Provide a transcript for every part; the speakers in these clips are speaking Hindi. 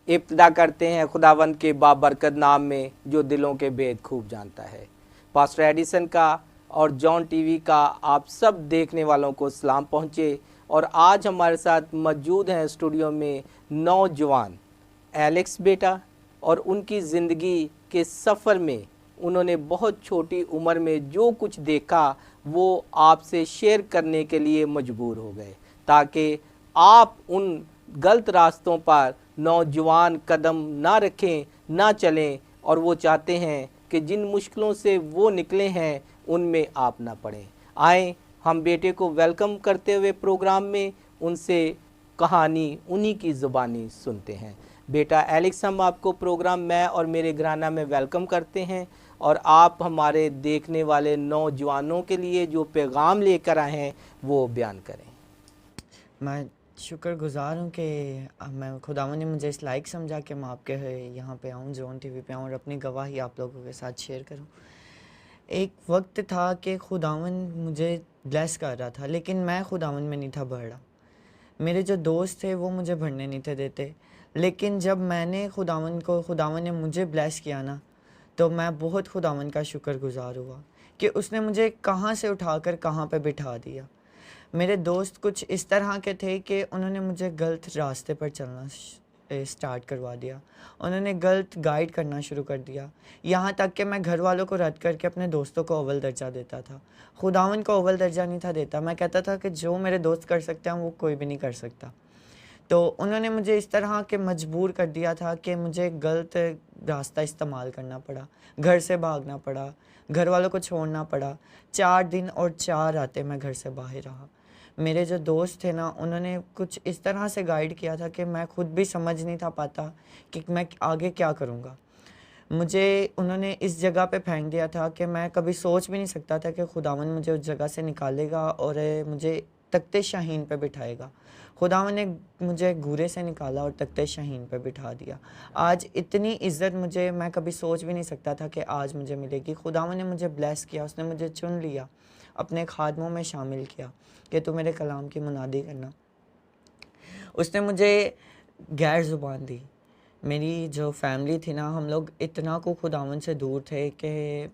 इब्तिदा करते हैं खुदावंद के बाबरकत नाम में जो दिलों के भेद खूब जानता है। पास्टर एडिसन का और जॉन टीवी का आप सब देखने वालों को सलाम पहुँचे। और आज हमारे साथ मौजूद हैं स्टूडियो में नौजवान एलेक्स बेटा, और उनकी ज़िंदगी के सफ़र में उन्होंने बहुत छोटी उम्र में जो कुछ देखा वो आपसे शेयर करने के लिए मजबूर हो गए, ताकि आप उन गलत रास्तों पर नौजवान कदम ना रखें, ना चलें, और वो चाहते हैं कि जिन मुश्किलों से वो निकले हैं उनमें आप ना पड़ें। आए हम बेटे को वेलकम करते हुए प्रोग्राम में उनसे कहानी उन्हीं की ज़ुबानी सुनते हैं। बेटा एलेक्स, हम आपको प्रोग्राम मैं और मेरे घराना में वेलकम करते हैं, और आप हमारे देखने वाले नौजवानों के लिए जो पैगाम लेकर आए हैं वो बयान करें। मैं शुक्रगुजार हूँ कि मैं खुदावंद ने मुझे इस लायक समझा कि मैं आपके यहाँ पे आऊँ, जॉन टीवी पे आऊँ और अपनी गवाही आप लोगों के साथ शेयर करूँ। एक वक्त था कि खुदावंद मुझे ब्लेस कर रहा था, लेकिन मैं खुदावंद में नहीं था बढ़ रहा। मेरे जो दोस्त थे वो मुझे बढ़ने नहीं थे देते, लेकिन जब मैंने खुदावंद ने मुझे ब्लेस किया ना, तो मैं बहुत खुदावंद का शुक्रगुजार हुआ कि उसने मुझे कहाँ से उठाकर कहाँ पे बिठा दिया। मेरे दोस्त कुछ इस तरह के थे कि उन्होंने मुझे गलत रास्ते पर चलना स्टार्ट करवा दिया। उन्होंने गलत गाइड करना शुरू कर दिया, यहाँ तक कि मैं घर वालों को रद्द करके अपने दोस्तों को अव्वल दर्जा देता था। खुदावंद को अव्वल दर्जा नहीं था देता। मैं कहता था कि जो मेरे दोस्त कर सकते हैं वो कोई भी नहीं कर सकता। तो उन्होंने मुझे इस तरह के मजबूर कर दिया था कि मुझे गलत रास्ता इस्तेमाल करना पड़ा, घर से भागना पड़ा, घर वालों को छोड़ना पड़ा। 4 दिन और 4 रातें मैं घर से बाहर रहा। मेरे जो दोस्त थे ना, उन्होंने कुछ इस तरह से गाइड किया था कि मैं खुद भी समझ नहीं था पाता कि मैं आगे क्या करूँगा। मुझे उन्होंने इस जगह पे फेंक दिया था कि मैं कभी सोच भी नहीं सकता था कि खुदावंद मुझे उस जगह से निकालेगा और मुझे तख्ते शाहीन पे बिठाएगा। खुदावंद ने मुझे घूरे से निकाला और तख्ते शाहीन पे बिठा दिया। आज इतनी इज़्ज़त मुझे मैं कभी सोच भी नहीं सकता था कि आज मुझे मिलेगी। खुदावंद ने मुझे ब्लेस किया, उसने मुझे चुन लिया, अपने खादमों में शामिल किया कि तू मेरे कलाम की मुनादी करना। उसने मुझे गैर ज़ुबान दी। मेरी जो फैमिली थी ना, हम लोग इतना को खुदावंद से दूर थे कि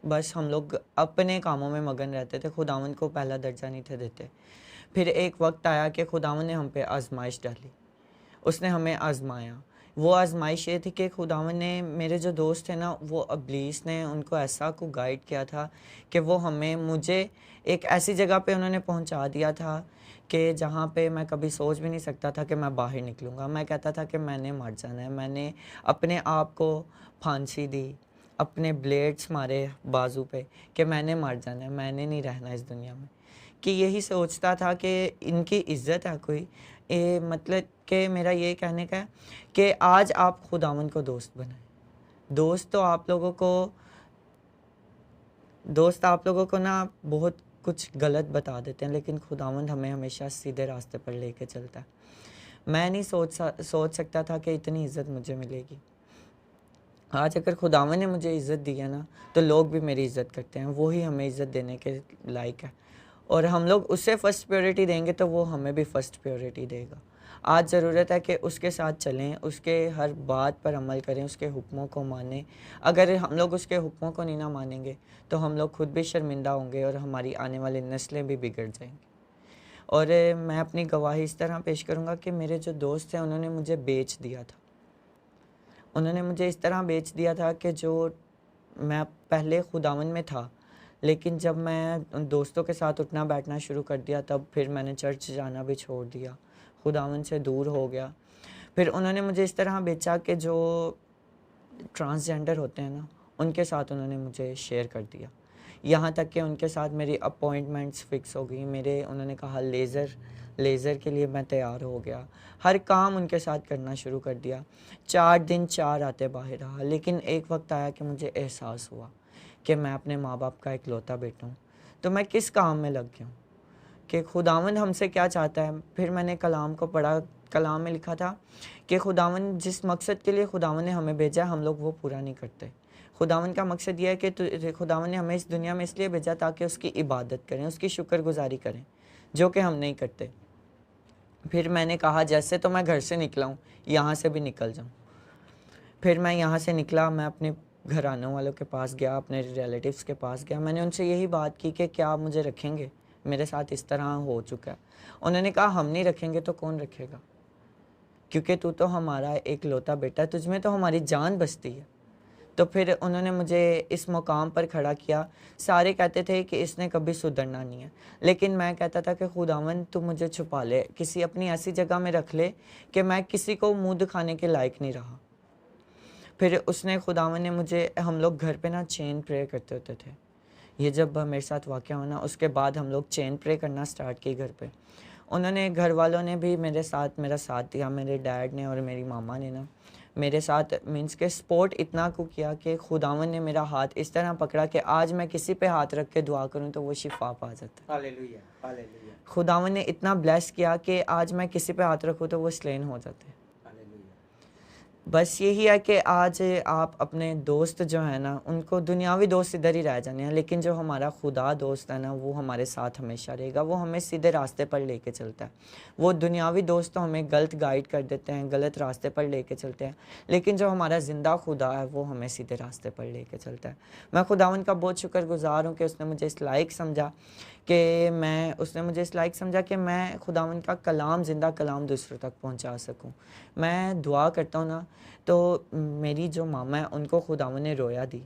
बस हम लोग अपने कामों में मगन रहते थे, खुदावंद को पहला दर्जा नहीं थे देते। फिर एक वक्त आया कि खुदावंद ने हम पे आजमाइश डाली, उसने हमें आजमाया। वो आजमाइश ये थी कि खुदावंद ने, मेरे जो दोस्त थे ना, वो इब्लीस ने उनको ऐसा को गाइड किया था कि वो मुझे एक ऐसी जगह पे उन्होंने पहुंचा दिया था कि जहाँ पे मैं कभी सोच भी नहीं सकता था कि मैं बाहर निकलूँगा। मैं कहता था कि मैंने मर जाना है। मैंने अपने आप को फांसी दी, अपने ब्लेड्स मारे बाजू पे कि मैंने मर जाना है, मैंने नहीं रहना इस दुनिया में। कि यही सोचता था कि इनकी इज़्ज़त है कोई। मतलब कि मेरा ये कहने का है कि आज आप खुदावंद को दोस्त बनाएं। दोस्त आप लोगों को ना बहुत कुछ गलत बता देते हैं, लेकिन खुदावंद हमें हमेशा सीधे रास्ते पर लेके चलता है। मैं नहीं सोच सकता था कि इतनी इज़्ज़त मुझे मिलेगी। आज अगर खुदावंद ने मुझे इज़्ज़त दी है ना, तो लोग भी मेरी इज़्ज़त करते हैं। वो ही हमें इज़्ज़त देने के लायक है, और हम लोग उसे फ़र्स्ट प्रायोरिटी देंगे तो वो हमें भी फ़र्स्ट प्रायोरिटी देगा। आज ज़रूरत है कि उसके साथ चलें, उसके हर बात पर अमल करें, उसके हुक्मों को मानें। अगर हम लोग उसके हुक्मों को नहीं ना मानेंगे तो हम लोग खुद भी शर्मिंदा होंगे और हमारी आने वाली नस्लें भी बिगड़ जाएंगी। और मैं अपनी गवाही इस तरह पेश करूँगा कि मेरे जो दोस्त हैं उन्होंने मुझे बेच दिया था। उन्होंने मुझे इस तरह बेच दिया था कि जो मैं पहले खुदावंद में था, लेकिन जब मैं दोस्तों के साथ उठना बैठना शुरू कर दिया, तब फिर मैंने चर्च जाना भी छोड़ दिया, खुदावंद से दूर हो गया। फिर उन्होंने मुझे इस तरह बेचा कि जो ट्रांसजेंडर होते हैं ना, उनके साथ उन्होंने मुझे शेयर कर दिया। यहाँ तक कि उनके साथ मेरी अपॉइंटमेंट्स फ़िक्स हो गई। उन्होंने कहा लेज़र के लिए मैं तैयार हो गया। हर काम उनके साथ करना शुरू कर दिया। 4 दिन 4 रातें बाहर रहा, लेकिन एक वक्त आया कि मुझे एहसास हुआ कि मैं अपने माँ बाप का इकलौता बेटा हूँ, तो मैं किस काम में लग गया हूँ, कि खुदावंद हमसे क्या चाहता है। फिर मैंने कलाम को पढ़ा। कलाम में लिखा था कि खुदावंद जिस मकसद के लिए खुदावंद ने हमें भेजा, हम लोग वो पूरा नहीं करते। खुदावंद का मकसद यह है कि खुदावंद ने हमें इस दुनिया में इसलिए भेजा ताकि उसकी इबादत करें, उसकी शुक्रगुजारी करें, जो कि हम नहीं करते। फिर मैंने कहा जैसे तो मैं घर से निकला हूँ, यहाँ से भी निकल जाऊँ। फिर मैं यहाँ से निकला, मैं अपने घराने वालों के पास गया, अपने रिलेटिव्स के पास गया। मैंने उनसे यही बात की कि क्या आप मुझे रखेंगे, मेरे साथ इस तरह हो चुका है। उन्होंने कहा हम नहीं रखेंगे तो कौन रखेगा, क्योंकि तू तो हमारा एक लौता बेटा है, तुझमें तो हमारी जान बसती है। तो फिर उन्होंने मुझे इस मुकाम पर खड़ा किया। सारे कहते थे कि इसने कभी सुधरना नहीं है, लेकिन मैं कहता था कि खुदावन तू मुझे छुपा ले, किसी अपनी ऐसी जगह में रख ले कि मैं किसी को मुंह दिखाने के लायक नहीं रहा। फिर उसने खुदावन ने मुझे, हम लोग घर पे ना चेन प्रेयर करते होते थे। ये जब मेरे साथ वाक़या हुआ ना, उसके बाद हम लोग चेन प्रे करना स्टार्ट की घर पे। उन्होंने, घर वालों ने भी मेरा साथ दिया, मेरे डैड ने और मेरी मामा ने ना मेरे साथ मीन्स के सपोर्ट इतना को किया कि खुदावन ने मेरा हाथ इस तरह पकड़ा कि आज मैं किसी पे हाथ रख के दुआ करूं तो वो शिफा पा जाता है। हालेलुया, हालेलुया, खुदावन ने इतना ब्लेस किया कि आज मैं किसी पे हाथ रखूं तो वो स्लेन हो जाते हैं। हालेलुया। बस यही है कि आज आप अपने दोस्त जो है ना, उनको, दुनियावी दोस्त इधर ही रह जाने हैं, लेकिन जो हमारा खुदा दोस्त है ना, वो हमारे साथ हमेशा रहेगा। वो हमें सीधे रास्ते पर लेके चलता है। वो दुनियावी दोस्त तो हमें गलत गाइड कर देते हैं, गलत रास्ते पर लेके चलते हैं, लेकिन जो हमारा ज़िंदा खुदा है वो हमें सीधे रास्ते पर लेके चलता है। मैं खुदावन का बहुत शुक्रगुज़ार हूँ कि उसने मुझे इस लायक समझा कि मैं खुदावन का कलाम, ज़िंदा कलाम दूसरों तक पहुंचा सकूं। मैं दुआ करता हूँ ना, तो मेरी जो मामा है उनको खुदावन ने रोया दी,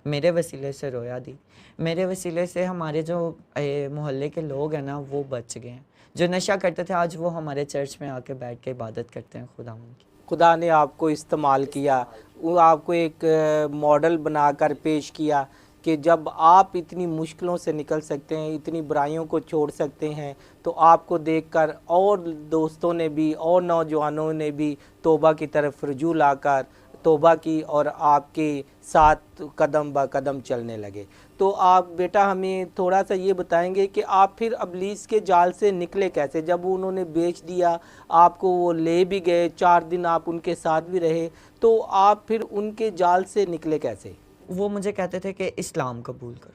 मेरे वसीले से रोया दी। मेरे वसीले से हमारे जो मोहल्ले के लोग हैं ना, वो बच गए हैं। जो नशा करते थे आज वो हमारे चर्च में आके बैठ के इबादत करते हैं खुदावन की। खुदा ने आपको इस्तेमाल किया, वो आपको एक मॉडल बनाकर पेश किया कि जब आप इतनी मुश्किलों से निकल सकते हैं, इतनी बुराइयों को छोड़ सकते हैं, तो आपको देखकर और दोस्तों ने भी और नौजवानों ने भी तौबा की तरफ रुजू लाकर तौबा की और आपके साथ कदम ब कदम चलने लगे। तो आप बेटा हमें थोड़ा सा ये बताएंगे कि आप फिर अबलीस के जाल से निकले कैसे? जब उन्होंने बेच दिया, आपको वो ले भी गए, 4 दिन आप उनके साथ भी रहे, तो आप फिर उनके जाल से निकले कैसे? वो मुझे कहते थे कि इस्लाम कबूल करो,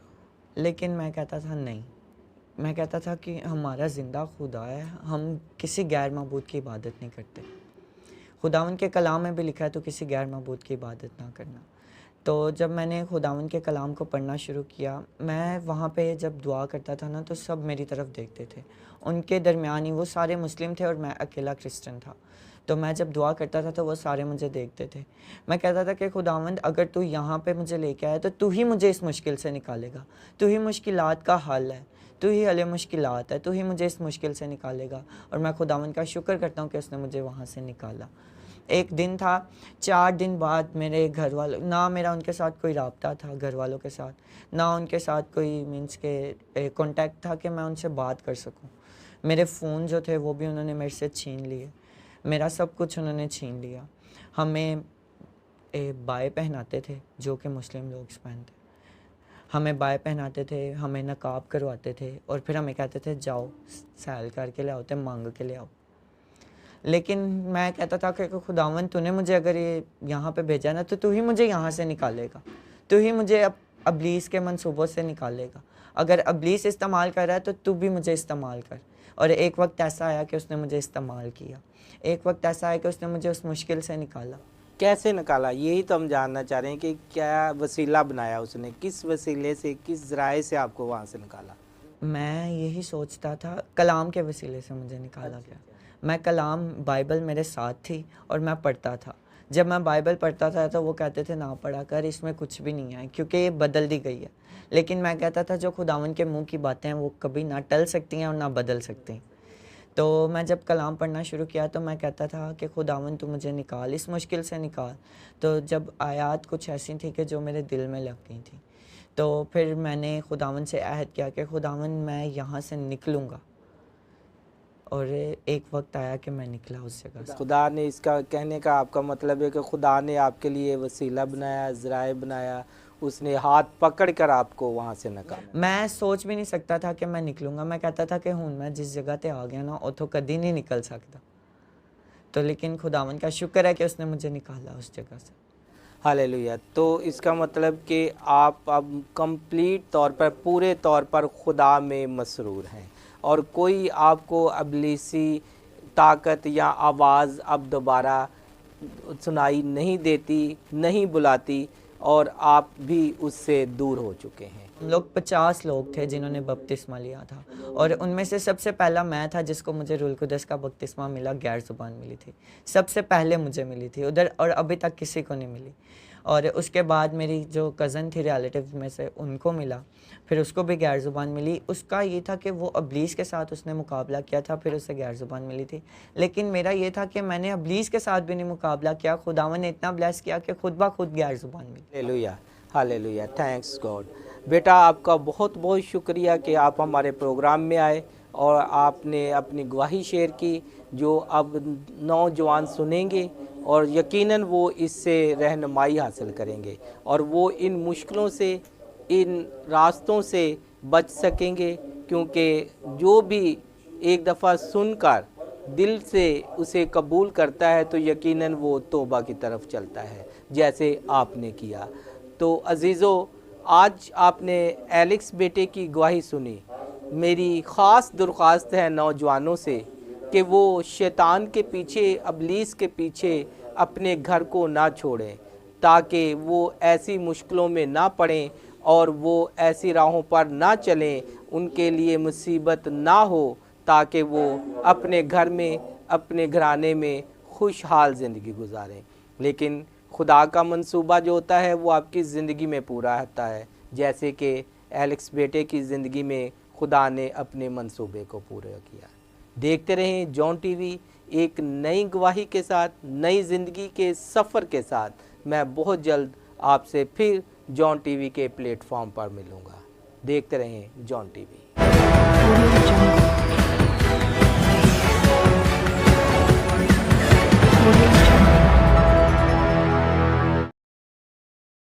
लेकिन मैं कहता था नहीं। मैं कहता था कि हमारा ज़िंदा खुदा है, हम किसी गैर माबूद की इबादत नहीं करते। खुदावन के कलाम में भी लिखा है तो किसी गैर माबूद की इबादत ना करना। तो जब मैंने खुदावन के कलाम को पढ़ना शुरू किया, मैं वहाँ पे जब दुआ करता था ना, तो सब मेरी तरफ देखते थे। उनके दरमियान ही वो सारे मुस्लिम थे और मैं अकेला क्रिश्चियन था। तो मैं जब दुआ करता था तो वो सारे मुझे देखते थे। मैं कहता था कि खुदावंद अगर तू यहाँ पे मुझे लेके आया तो तू ही मुझे इस मुश्किल से निकालेगा, तू ही मुश्किलात का हल है, तू ही हल मुश्किलात है, तू ही मुझे इस मुश्किल से निकालेगा। और मैं खुदावंद का शुक्र करता हूँ कि उसने मुझे वहाँ से निकाला। एक दिन था, 4 दिन बाद मेरे घर वालों, ना मेरा उनके साथ कोई राब्ता था घर वालों के साथ, ना उनके साथ कोई मीन्स के कॉन्टैक्ट था कि मैं उनसे बात कर सकूं। मेरे फ़ोन जो थे वो भी उन्होंने मेरे से छीन लिए, मेरा सब कुछ उन्होंने छीन लिया। हमें बाएँ पहनाते थे जो कि मुस्लिम लोग पहनते, हमें बाएँ पहनाते थे, हमें नकाब करवाते थे और फिर हमें कहते थे जाओ सैल करके ले आओ, ते मांग के ले आओ। लेकिन मैं कहता था कि खुदावन तूने मुझे अगर ये यहाँ पे भेजा ना, तो तू ही मुझे यहाँ से निकालेगा, तू ही मुझे अबलीस के मंसूबों से निकालेगा। अगर अबलीस इस्तेमाल कर रहा है तो तू भी मुझे इस्तेमाल कर। और एक वक्त ऐसा आया कि उसने मुझे इस्तेमाल किया, एक वक्त ऐसा आया कि उसने मुझे उस मुश्किल से निकाला। कैसे निकाला, यही तो हम जानना चाह रहे हैं कि क्या वसीला बनाया उसने, किस वसीले से, किस ज़राए से आपको वहाँ से निकाला? मैं यही सोचता था, कलाम के वसीले से मुझे निकाला गया। मैं कलाम, बाइबल मेरे साथ थी और मैं पढ़ता था। जब मैं बाइबल पढ़ता था तो वो कहते थे ना पढ़ा कर, इसमें कुछ भी नहीं है क्योंकि ये बदल दी गई है। लेकिन मैं कहता था जो खुदावन के मुंह की बातें हैं वो कभी ना टल सकती हैं और ना बदल सकती हैं। तो मैं जब कलाम पढ़ना शुरू किया तो मैं कहता था कि खुदावन तू मुझे निकाल, इस मुश्किल से निकाल। तो जब आयात कुछ ऐसी थी कि जो मेरे दिल में लग गई थी, तो फिर मैंने खुदावन से अहद किया कि खुदावन मैं यहाँ से निकलूँगा। और एक वक्त आया कि मैं निकला उस जगह से। खुदा ने, इसका कहने का आपका मतलब है कि खुदा ने आपके लिए वसीला बनाया, ज़राए बनाया, उसने हाथ पकड़ कर आपको वहाँ से निकाला। मैं सोच भी नहीं सकता था कि मैं निकलूँगा। मैं कहता था कि हुन मैं जिस जगह पे आ गया ना उतो कभी नहीं निकल सकता। तो लेकिन खुदावन का शुक्र है कि उसने मुझे निकाला उस जगह से। हालेलुया। तो इसका मतलब कि आप अब कंप्लीट तौर पर, पूरे तौर पर खुदा में मसरूर हैं और कोई आपको अबलीसी ताकत या आवाज़ अब दोबारा सुनाई नहीं देती, नहीं बुलाती और आप भी उससे दूर हो चुके हैं। हम लोग 50 लोग थे जिन्होंने बपतिस्मा लिया था और उनमें से सबसे पहला मैं था जिसको मुझे रूहुल कुद्दस का बपतिस्मा मिला, गैर ज़ुबान मिली थी। सबसे पहले मुझे मिली थी उधर और अभी तक किसी को नहीं मिली। और उसके बाद मेरी जो कज़न थी रिलेटिव में से उनको मिला, फिर उसको भी गैर ज़ुबान मिली। उसका ये था कि वो इब्लीस के साथ उसने मुकाबला किया था, फिर उसे गैर ज़ुबान मिली थी। लेकिन मेरा ये था कि मैंने इब्लीस के साथ भी नहीं मुकाबला किया, खुदावंद ने इतना ब्लेस किया कि खुद ब खुद गैर ज़ुबान मिली। Hallelujah, hallelujah, thanks God. बेटा आपका बहुत बहुत शुक्रिया कि आप हमारे प्रोग्राम में आए और आपने अपनी गवाही शेयर की, जो अब नौजवान सुनेंगे और यकीनन वो इससे रहनुमाई हासिल करेंगे और वो इन मुश्किलों से, इन रास्तों से बच सकेंगे, क्योंकि जो भी एक दफ़ा सुनकर दिल से उसे कबूल करता है तो यकीनन वो तौबा की तरफ चलता है, जैसे आपने किया। तो अजीज़ों, आज आपने एलेक्स बेटे की गवाही सुनी। मेरी ख़ास दरख्वास्त है नौजवानों से कि वो शैतान के पीछे, इब्लीस के पीछे अपने घर को ना छोड़ें, ताकि वो ऐसी मुश्किलों में ना पड़ें और वो ऐसी राहों पर ना चलें, उनके लिए मुसीबत ना हो, ताकि वो अपने घर में, अपने घराने में खुशहाल ज़िंदगी गुजारें। लेकिन खुदा का मंसूबा जो होता है वो आपकी ज़िंदगी में पूरा होता है, जैसे कि एलेक्स बेटे की ज़िंदगी में खुदा ने अपने मंसूबे को पूरा किया। देखते रहें जॉन टीवी, एक नई गवाही के साथ, नई ज़िंदगी के सफ़र के साथ। मैं बहुत जल्द आपसे फिर जॉन टीवी के प्लेटफॉर्म पर मिलूँगा। देखते रहें जॉन टीवी। Audio Jungle.